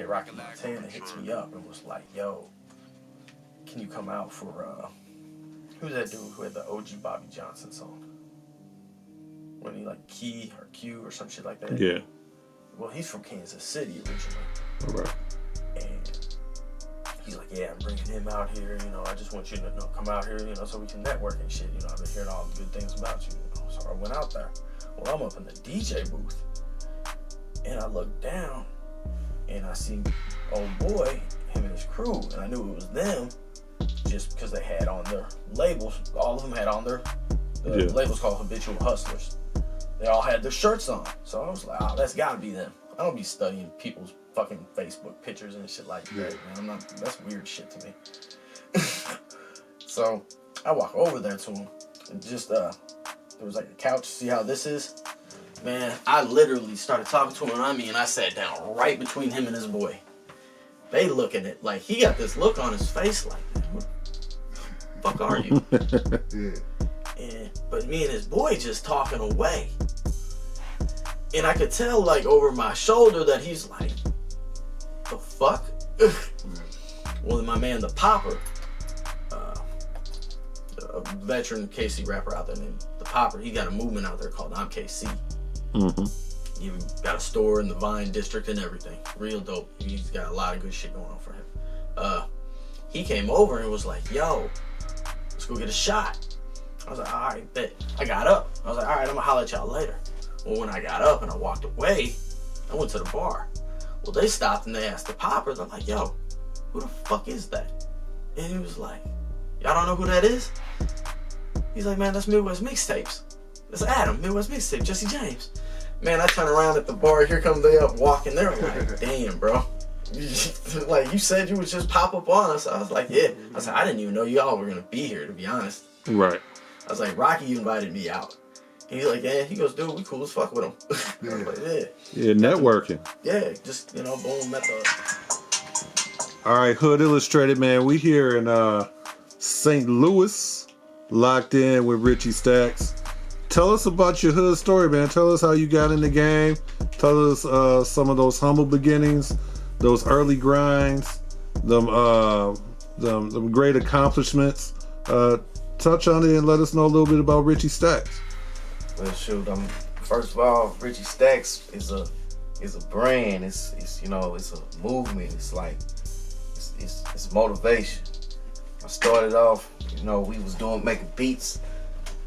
Rocky Montana hits me up and was like, yo, can you come out for, who's that dude who had the OG Bobby Johnson song? When he like Key or Q or some shit like that? Yeah. Well, he's from Kansas City originally. All right. And he's like, yeah, I'm bringing him out here, you know, I just want you to come out here, you know, so we can network and shit, you know, I've been hearing all the good things about you, you know, so I went out there. Well, I'm up in the DJ booth, and I look down, and I see old boy, him and his crew, and I knew it was them, just because they had on their labels, all of them had on their, the labels called Habitual Hustlers. They all had their shirts on, so I was like, oh, that's gotta be them. I don't be studying people's fucking Facebook pictures and shit like that, man. That's weird shit to me. So I walk over there to him, and just there was like a couch. See how this is, man? I literally started talking to him, and I sat down right between him and his boy. They looking at like he got this look on his face, like, who the fuck are you? But me and his boy just talking away. And I could tell, like, over my shoulder that he's like, the fuck? Well, my man, the Popper, a veteran KC rapper out there named the Popper, he got a movement out there called I'm KC. Mm-hmm. He got a store in the Vine District and everything. Real dope. He's got a lot of good shit going on for him. He came over and was like, yo, let's go get a shot. I was like, all right, bet. I got up. I was like, all right, I'm gonna holler at y'all later. Well, when I got up and I walked away, I went to the bar. Well, they stopped and they asked the Poppers. I'm like, yo, who the fuck is that? And he was like, y'all don't know who that is? He's like, man, that's Midwest Mixtapes. That's Adam, Midwest Mixtape, Jesse James. Man, I turn around at the bar, here come they up walking there. I'm like, damn, bro. Like, you said you would just pop up on us. I was like, yeah. I said, I didn't even know y'all were gonna be here, to be honest. Right. I was like, Rocky invited me out. He's like, yeah. He goes, dude, we cool as fuck with him. I was like, yeah. Yeah, networking. Yeah, just, you know, boom, met the... All right, Hood Illustrated, man. We here in St. Louis, locked in with Richie Stacks. Tell us about your hood story, man. Tell us how you got in the game. Tell us some of those humble beginnings, those early grinds, them great accomplishments. Touch on it and let us know a little bit about Richie Stacks. Well, shoot, first of all, Richie Stacks is a brand. It's you know, it's a movement. It's like it's motivation. I started off, you know, we was making beats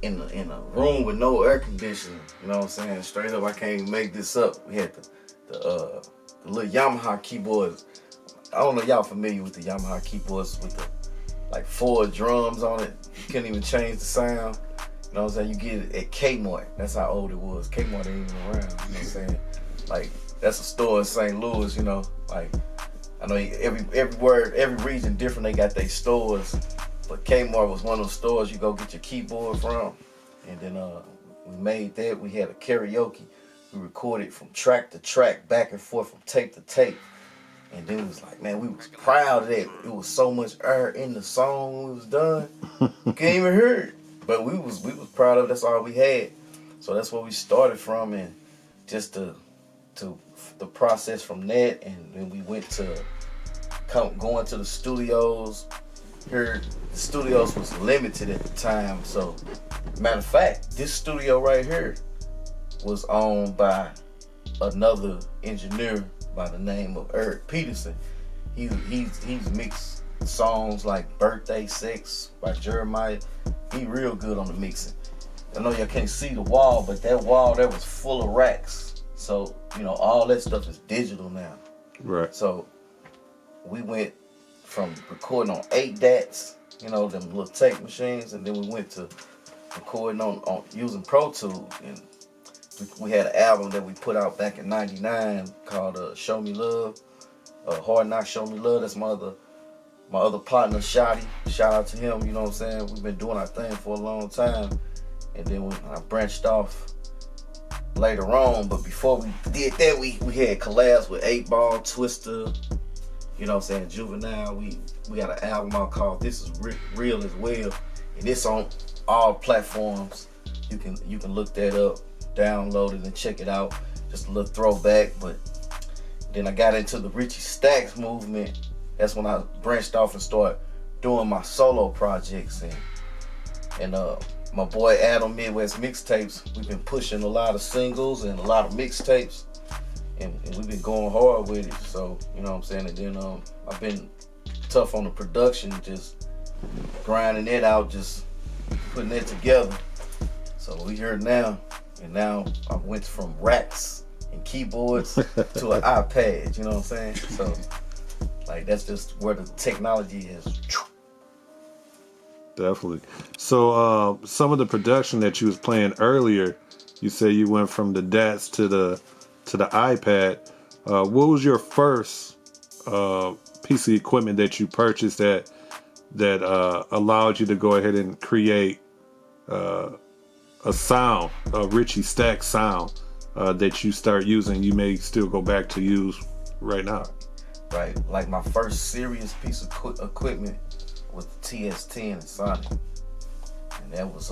in a room with no air conditioning. You know what I'm saying? Straight up, I can't even make this up. We had the little Yamaha keyboards. I don't know if y'all familiar with the Yamaha keyboards with the like 4 drums on it. You couldn't even change the sound. You know what I'm saying? You get it at Kmart. That's how old it was. Kmart ain't even around. You know what I'm saying? Like, that's a store in St. Louis, you know. Like, I know everywhere, every region different, they got their stores. But Kmart was one of those stores you go get your keyboard from. And then we made that. We had a karaoke. We recorded from track to track, back and forth, from tape to tape. And then it was like, man, we was proud of that. It was so much air in the song when we was done. You can't even hear it. But we was proud of it. That's all we had. So that's where we started from, and just the process from that, and then we went to going to the studios. Here, the studios was limited at the time. So, matter of fact, this studio right here was owned by another engineer by the name of Eric Peterson. He's mixed songs like Birthday Sex by Jeremiah. He real good on the mixing. I know y'all can't see the wall, but that wall there was full of racks. So, you know, all that stuff is digital now. Right. So we went from recording on 8 DATs, you know, them little tape machines, and then we went to recording on using Pro Tools. And we had an album that we put out back in '99 called Show Me Love. Hard Knock Show Me Love. That's my other partner, Shotty. Shout out to him, you know what I'm saying? We've been doing our thing for a long time. And then I branched off later on. But before we did that, we had collabs with 8 Ball, Twister, you know what I'm saying, Juvenile. We got an album out called This Is Real as well. And it's on all platforms. You can look that up, download it, and check it out. Just a little throwback, but Then I got into the Richie Stacks movement. That's when I branched off and started doing my solo projects. And my boy Adam, Midwest Mixtapes, we've been pushing a lot of singles and a lot of mixtapes. And we've been going hard with it. So, you know what I'm saying? And then I've been tough on the production, just grinding it out, just putting it together. So we here now. And now I went from racks and keyboards to an iPad, you know what I'm saying? So, like, that's just where the technology is. Definitely. So, some of the production that you was playing earlier, you said you went from the DATs to the iPad. What was your first piece of equipment that you purchased that allowed you to go ahead and create a sound, a Richie Stacks sound that you start using, you may still go back to use right now? Right, like my first serious piece of equipment was the TS10 and Sonic, and that was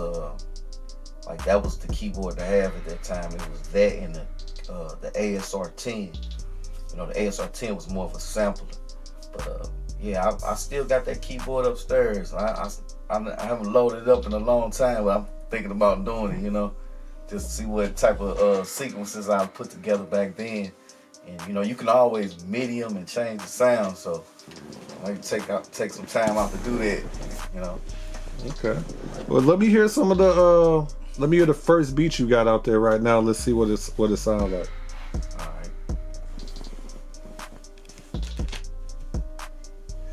that was the keyboard to have at that time. It was that and the ASR10. You know, the ASR10 was more of a sampler, but yeah, I still got that keyboard upstairs. I haven't loaded it up in a long time, but I'm thinking about doing it, you know, just to see what type of sequences I put together back then. And you know, you can always MIDI them and change the sound, so I might take some time out to do that, you know. Okay. Well, let me hear some of the let me hear the first beat you got out there right now. Let's see what it sounds like. All right.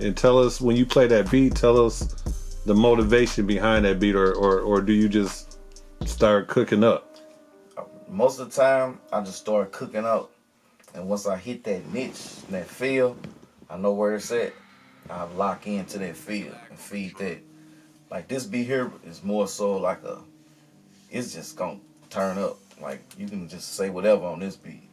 And tell us, when you play that beat, tell us the motivation behind that beat, or do you just start cooking up? Most of the time, I just start cooking up. And once I hit that niche, that feel, I know where it's at. I lock into that feel and feed that. Like this beat here is more so like it's just gonna turn up. Like you can just say whatever on this beat.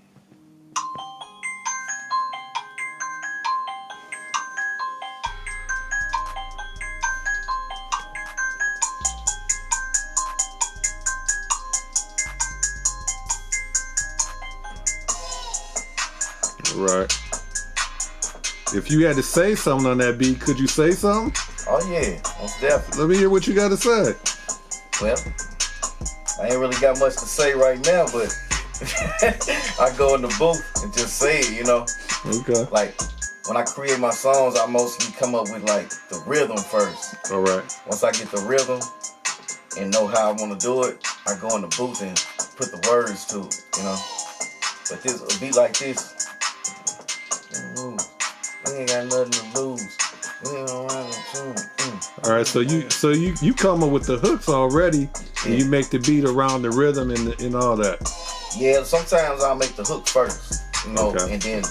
Right. If you had to say something on that beat, could you say something? Oh yeah, most definitely. Let me hear what you got to say. Well, I ain't really got much to say right now, but I go in the booth and just say it, you know. Okay. Like when I create my songs, I mostly come up with like the rhythm first. All right. Once I get the rhythm and know how I want to do it, I go in the booth and put the words to it, you know. But a beat like this, we ain't got nothing to lose. We ain't around the tune. All right, so you come up with the hooks already, and you make the beat around the rhythm and all that. Yeah, sometimes I'll make the hook first, you know, okay, and then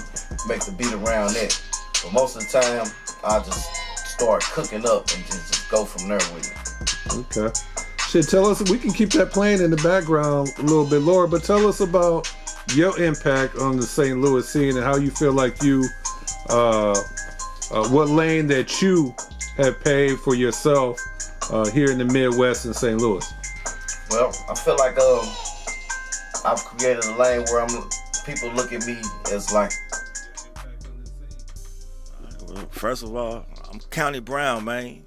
make the beat around it. But most of the time, I just start cooking up and just go from there with it. Okay. Shit, tell us, we can keep that playing in the background a little bit, Laura, but tell us about your impact on the St. Louis scene and how you feel like you, what lane that you have paved for yourself here in the Midwest in St. Louis. Well, I feel like I've created a lane where people look at me as like. Well, first of all, I'm County Brown, man.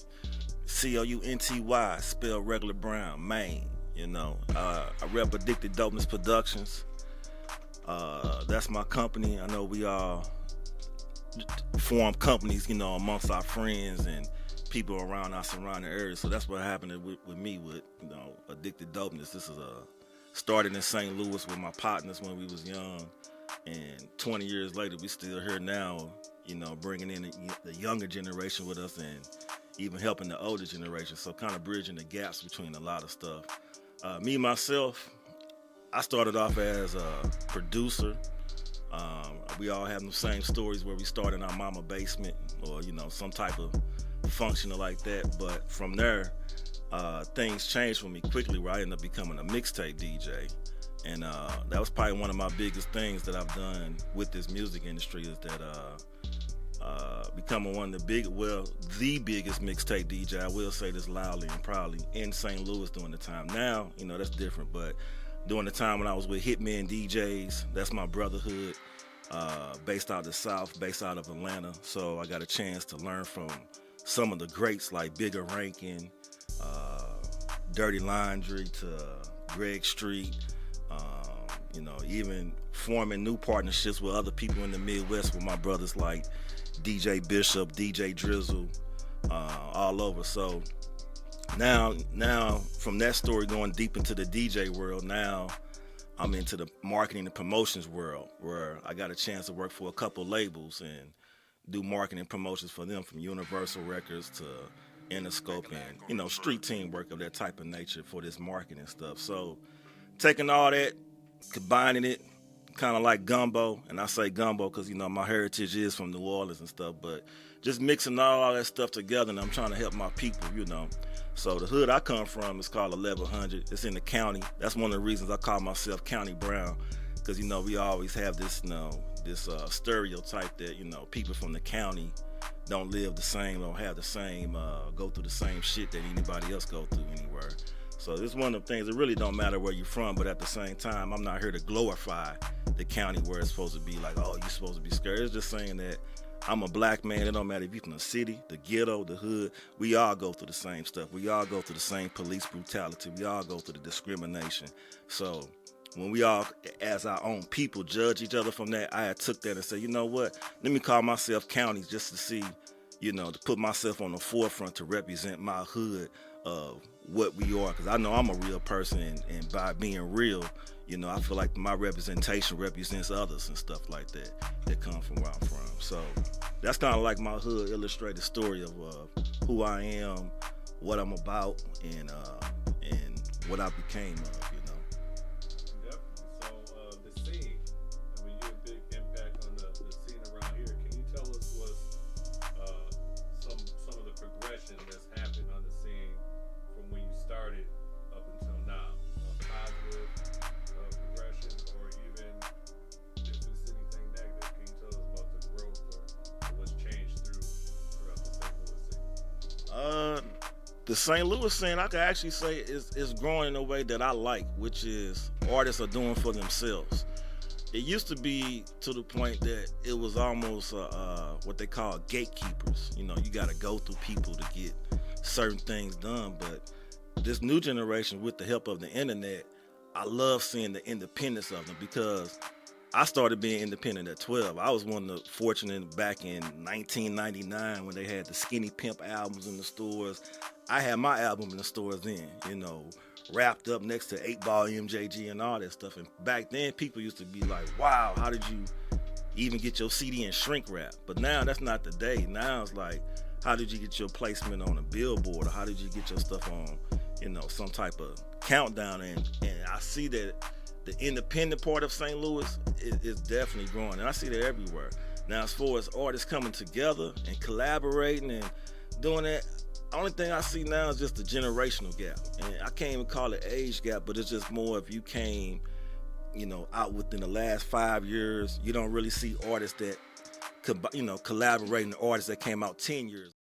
COUNTY, spell regular Brown, Maine. You know, I rep Addicted Dopeness Productions. That's my company. I know we all form companies, you know, amongst our friends and people around our surrounding area. So that's what happened with me with, you know, Addicted Dopeness. This is started in St. Louis with my partners when we was young, and 20 years later we still here now, you know, bringing in the younger generation with us and even helping the older generation. So kind of bridging the gaps between a lot of stuff. Me myself, I started off as a producer. We all have the same stories where we started in our mama basement or, you know, some type of function like that. But from there, things changed for me quickly where I ended up becoming a mixtape DJ. And that was probably one of my biggest things that I've done with this music industry is that becoming one of the biggest mixtape DJ, I will say this loudly and proudly, in St. Louis during the time. Now, you know, that's different, but during the time when I was with Hitman DJs, that's my brotherhood. based out of the South, based out of Atlanta. So I got a chance to learn from some of the greats like Bigger Rankin, Dirty Laundry to Greg Street, you know, even forming new partnerships with other people in the Midwest with my brothers like DJ Bishop, DJ Drizzle, all over. So now from that story going deep into the DJ world, now I'm into the marketing and promotions world, where I got a chance to work for a couple labels and do marketing promotions for them, from Universal Records to Interscope, and, you know, street team work of that type of nature for this marketing stuff. So taking all that, combining it, kind of like gumbo, and I say gumbo because, you know, my heritage is from New Orleans and stuff, but just mixing all that stuff together, and I'm trying to help my people, you know. So the hood I come from is called 1100. It's in the county. That's one of the reasons I call myself County Brown, because, you know, we always have this, you know, this stereotype that, you know, people from the county don't live the same, don't have the same, go through the same shit that anybody else go through anywhere. So it's one of the things, it really don't matter where you're from, but at the same time, I'm not here to glorify the county where it's supposed to be like, oh, you're supposed to be scared. It's just saying that I'm a black man. It don't matter if you're from the city, the ghetto, the hood. We all go through the same stuff. We all go through the same police brutality. We all go through the discrimination. So when we all, as our own people, judge each other from that, I had took that and said, you know what? Let me call myself county just to see, you know, to put myself on the forefront to represent my hood of what we are. Because I know I'm a real person, and by being real, you know, I feel like my representation represents others and stuff like that that come from where I'm from. So that's kind of like my hood illustrated story of who I am, what I'm about, and what I became of, you know. Definitely. So the scene, I mean, you're a big impact on the scene around here. Can you tell us what's some of the progression that's happened on the scene from when you started up until now? Positive progression, or even if it's anything negative, can you tell us about the growth or what's changed throughout the St. Louis scene? The St. Louis scene, I could actually say is growing in a way that I like, which is artists are doing for themselves. It used to be to the point that it was almost what they call gatekeepers. You know, you got to go through people to get certain things done. But this new generation, with the help of the internet, I love seeing the independence of them, because I started being independent at 12. I was one of the fortunate back in 1999 when they had the Skinny Pimp albums in the stores. I had my album in the stores then, you know, wrapped up next to 8-Ball MJG and all that stuff. And back then, people used to be like, wow, how did you even get your CD in shrink wrap? But now that's not the day. Now it's like, how did you get your placement on a billboard? Or how did you get your stuff on, you know, some type of countdown? And I see that the independent part of St. Louis is definitely growing, and I see that everywhere. Now, as far as artists coming together and collaborating and doing that, the only thing I see now is just the generational gap. And I can't even call it age gap, but it's just more if you came, you know, out within the last 5 years, you don't really see artists that, you know, collaborating artists that came out 10 years